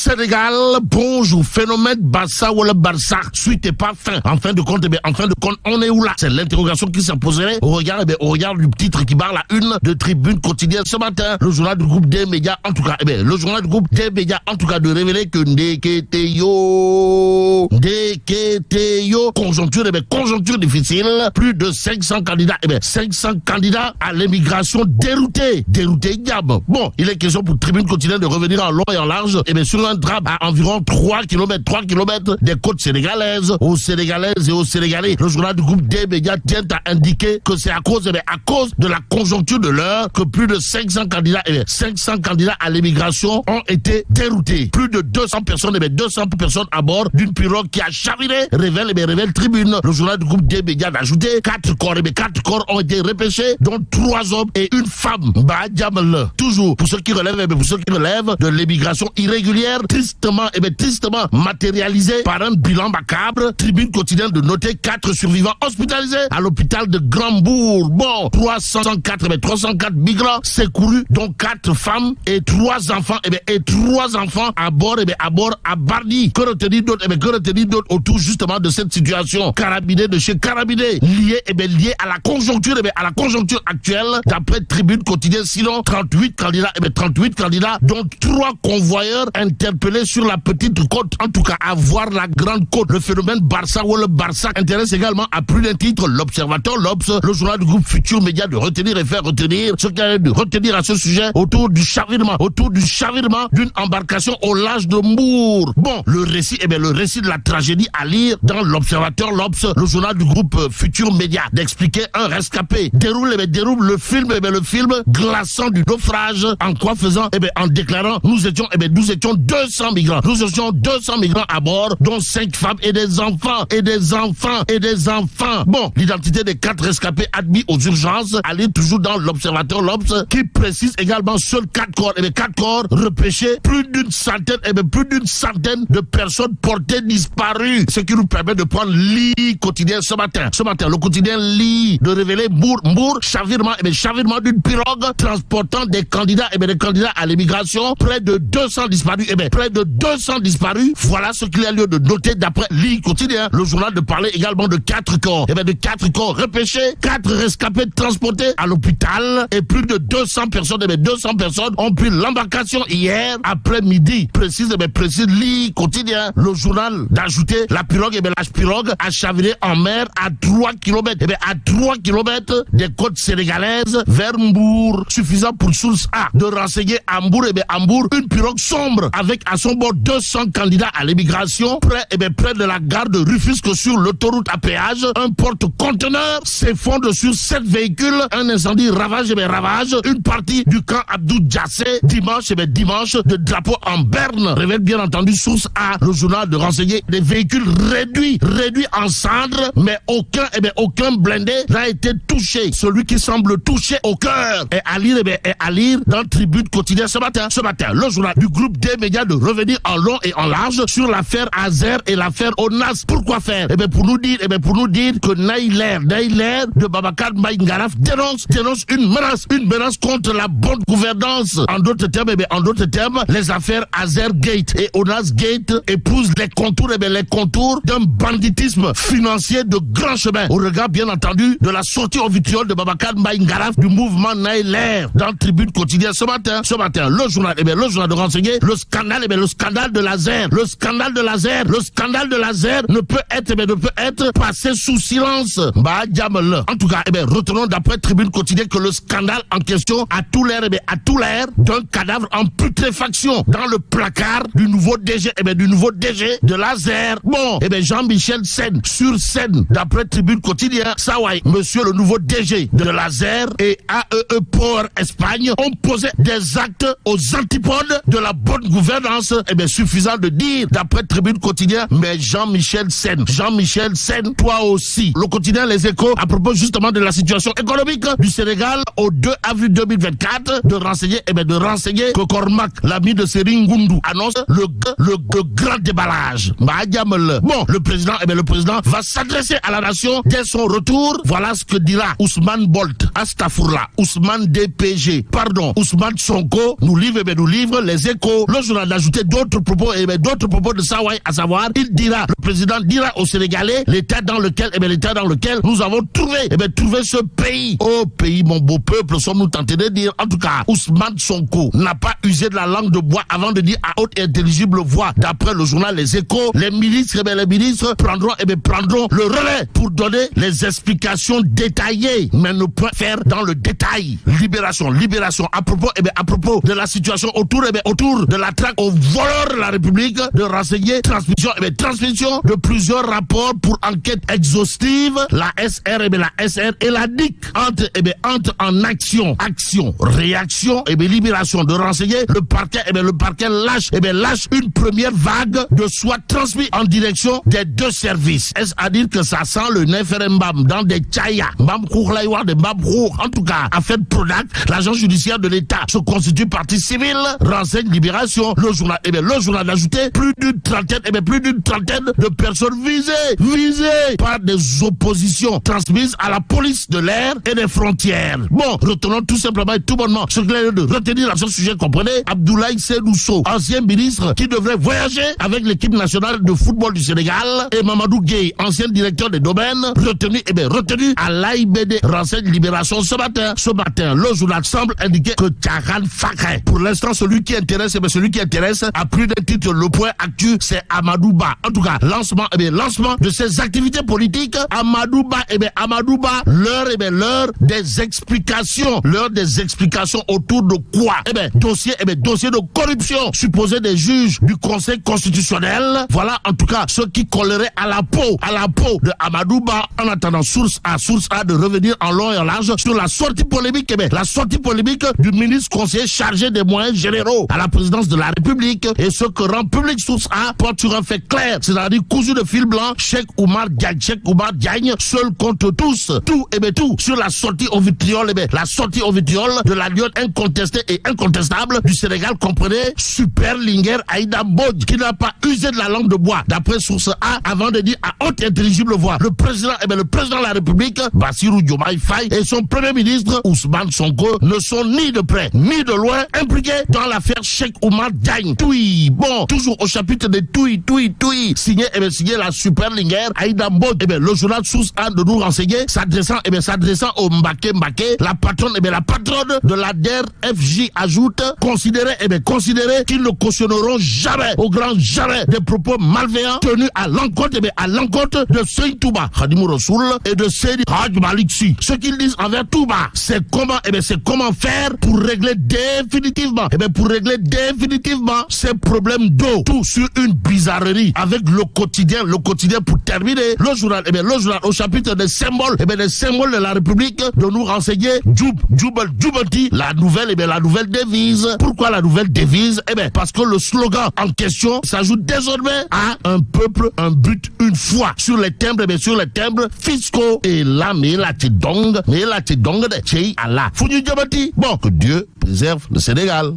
Sénégal, bonjour, phénomène Barça ou le Barça, suite et pas fin. En fin de compte, on est où là? C'est l'interrogation qui s'est posée au regard du titre qui barre la une de Tribune Quotidienne ce matin. Le journal du groupe des médias, en tout cas, le journal du groupe des médias, en tout cas, de révéler que Ndeketeyo, conjoncture difficile, plus de 500 candidats, 500 candidats à l'émigration déroutés, Gab. Bon, il est question pour Tribune Quotidienne de revenir en long et en large, sur un drame à environ 3 km des côtes sénégalaises, aux Sénégalaises et aux Sénégalais. Le journal du groupe des médias tient à indiquer que c'est à cause de la conjoncture de l'heure que plus de 500 candidats, 500 candidats à l'émigration ont été déroutés. Plus de 200 personnes, 200 personnes à bord d'une pirogue qui a chaviré, révèle Tribune. Le journal du groupe des médias d'ajouter 4 corps ont été repêchés, dont 3 hommes et une femme. Toujours pour ceux qui relèvent de l'émigration irrégulière, tristement matérialisée par un bilan macabre. Tribune Quotidienne de noter 4 survivants hospitalisés à l'hôpital de Grand-Bourg. Bon, 304 migrants secourus, dont 4 femmes et 3 enfants, à bord à Bardi. Que retenir d'autre autour justement de cette situation? Carabinés de chez Carabinés, lié à la conjoncture, actuelle, d'après Tribune Quotidienne. Sinon, 38 candidats, dont 3 convoyeurs interpellés sur la petite côte, en tout cas à voir la grande côte. Le phénomène Barça ou le Barça intéresse également à plus d'un titre l'Observateur, l'Obs, le journal du groupe Futur Média, de retenir et faire retenir ce qu'il y a de retenir à ce sujet autour du chavirement d'une embarcation au large de Mbour. Bon, le récit de la tragédie à lire dans l'Observateur, l'Obs, le journal du groupe Futur Média, d'expliquer un rescapé déroule le film glaçant du naufrage, en déclarant nous étions 200 migrants. Nous étions 200 migrants à bord, dont 5 femmes et des enfants. Bon, l'identité des 4 rescapés admis aux urgences, à lire toujours dans l'Observateur, l'Obs, qui précise également seuls 4 corps repêchés, plus d'une centaine de personnes portées disparues. Ce qui nous permet de prendre Li quotidien ce matin, le quotidien Li, de révéler Mbour, chavirement d'une pirogue transportant des candidats, à l'émigration, près de 200 disparus, Voilà ce qu'il y a lieu de noter d'après Li quotidien. Le journal de parler également de 4 corps, de 4 corps repêchés, 4 rescapés transportés à l'hôpital, et plus de 200 personnes, ont pris l'embarcation hier après-midi. Précise Li quotidien. Le journal d'ajouter la pirogue, a chaviré en mer à 3 km, des côtes sénégalaises vers Mbour. Suffisant pour source A de renseigner à Mbour, une pirogue sombre avec à son bord 200 candidats à l'émigration, près de la gare de Rufisque sur l'autoroute à péage. Un porte-conteneur s'effondre sur 7 véhicules. Un incendie ravage une partie du camp Abdou Djassé dimanche, de drapeau en berne. Révèle bien entendu source A, le journal de renseigner des véhicules réduits en cendres, mais aucun blindé n'a été touché. Celui qui semble touché au cœur est à lire dans Tribune Quotidienne ce matin. Le journal du groupe des médias de revenir en long et en large sur l'affaire Azer et l'affaire ONAS. Pourquoi faire? Pour nous dire que Naïler de Babacar Mbaye Ngaraf dénonce une menace contre la bonne gouvernance. En d'autres termes, les affaires Azer Gate et ONAS Gate épousent les contours d'un banditisme financier de grand chemin. Au regard, bien entendu, de la sortie au vitriol de Babacar Mbaye Ngaraf du mouvement Naïler dans Tribune Quotidienne ce matin. Le journal de renseigner le scandale de Lazer. Le scandale de Lazer ne peut être passé sous silence. En tout cas, retenons d'après Tribune Quotidienne que le scandale en question a tout l'air d'un cadavre en putréfaction dans le placard du nouveau DG de Lazer. Bon, Jean-Michel Sen, sur scène, d'après Tribune Quotidienne, Sawai, monsieur le nouveau DG de Lazer et AEE Power Espagne ont posé des actes aux antipodes de la bonne gouvernance. Suffisant de dire, d'après Tribune Quotidienne, mais Jean-Michel Sen, toi aussi. Le quotidien Les Échos, à propos justement de la situation économique du Sénégal au 2 avril 2024, de renseigner que Cormac, l'ami de Serigne Ngoundou, annonce le grand déballage. Bon, le président va s'adresser à la nation dès son retour. Voilà ce que dira Ousmane Bolt, Ousmane DPG, Ousmane Sonko, nous livre Les Échos. Le journal d'ajouter d'autres propos, d'autres propos de Sawai, à savoir, le président dira aux Sénégalais l'état dans lequel nous avons trouvé ce pays. Oh pays, mon beau peuple, sommes-nous tentés de dire. En tout cas, Ousmane Sonko n'a pas usé de la langue de bois avant de dire à haute et intelligible voix, d'après le journal Les Échos, les ministres prendront le relais pour donner les explications détaillées, mais ne pas faire dans le détail. Libération. À propos de la situation autour de la traque aux voleurs de la République, de renseigner, transmission de plusieurs rapports pour enquête exhaustive, la SR et la DIC entre en action, réaction, libération de renseigner, le parquet lâche une première vague de soit transmis en direction des deux services. Est-ce à dire que ça sent le Neferembam dans des tchaya, en tout cas, affaire Prodac, l'agent judiciaire de l'État se constitue partie civile, renseigne Libération, le journal d'ajouter plus d'une trentaine de personnes visées par des oppositions transmises à la police de l'air et des frontières. Bon, retenons tout simplement et tout bonnement ce qu'il est de retenir à ce sujet, comprenez, Abdoulaye Seydou Sow, ancien ministre qui devrait voyager avec l'équipe nationale de football du Sénégal, et Mamadou Gueye, ancien directeur des domaines, retenu à l'AIBD, renseigne Libération ce matin. Le journal semble indiquer que Tcharan Fakre, pour l'instant, celui qui intéresse, à plus d'un titre, le point actu, c'est Amadou Ba. En tout cas, lancement de ses activités politiques, Amadou Ba, l'heure des explications. L'heure des explications autour de quoi? Dossier de corruption supposé des juges du Conseil constitutionnel. Voilà, en tout cas, ce qui collerait à la peau de Amadou Ba, en attendant source A de revenir en long et en large sur la sortie polémique du ministre conseiller chargé des moyens généraux à la présidence de la République, et ce que rend public source A porte sur un fait clair, c'est-à-dire cousu de fil blanc, Cheikh Oumar Diagne, seul contre tous, tout sur la sortie au vitriol, de la lionne incontestée et incontestable du Sénégal, comprenez, Super Linguère Aïda Mbodj, qui n'a pas usé de la langue de bois, d'après source A, avant de dire à haute intelligible voix, le président de la République, Bassirou Diomaye Faye, et son premier ministre, Ousmane Sonko, ne sont ni de près, ni de loin, impliqués dans l'affaire Cheikh Oumar Diagne. Bon, toujours au chapitre de signé la Super Linguère Aïda Mbodj, le journal source A de nous renseigner, s'adressant au Mbaké, la patronne de la DER FJ ajoute, considérer qu'ils ne cautionneront jamais, au grand jamais, des propos malveillants tenus à l'encontre de Seydi Touba Khadimou Rassoul et de Seydi Hadj Malick Sy. Ce qu'ils disent envers Touba, c'est comment faire pour régler définitivement ces problèmes d'eau, tout sur une bizarrerie avec le quotidien pour terminer. Le journal au chapitre des symboles, de la République, de nous renseigner Djoubalti, la nouvelle devise. Pourquoi la nouvelle devise? Parce que le slogan en question s'ajoute désormais à un peuple, un but, une foi, sur les timbres fiscaux. Et là, mais la tidong de Tchei Allah. Fougnou Djabati. Bon, que Dieu préserve le Sénégal.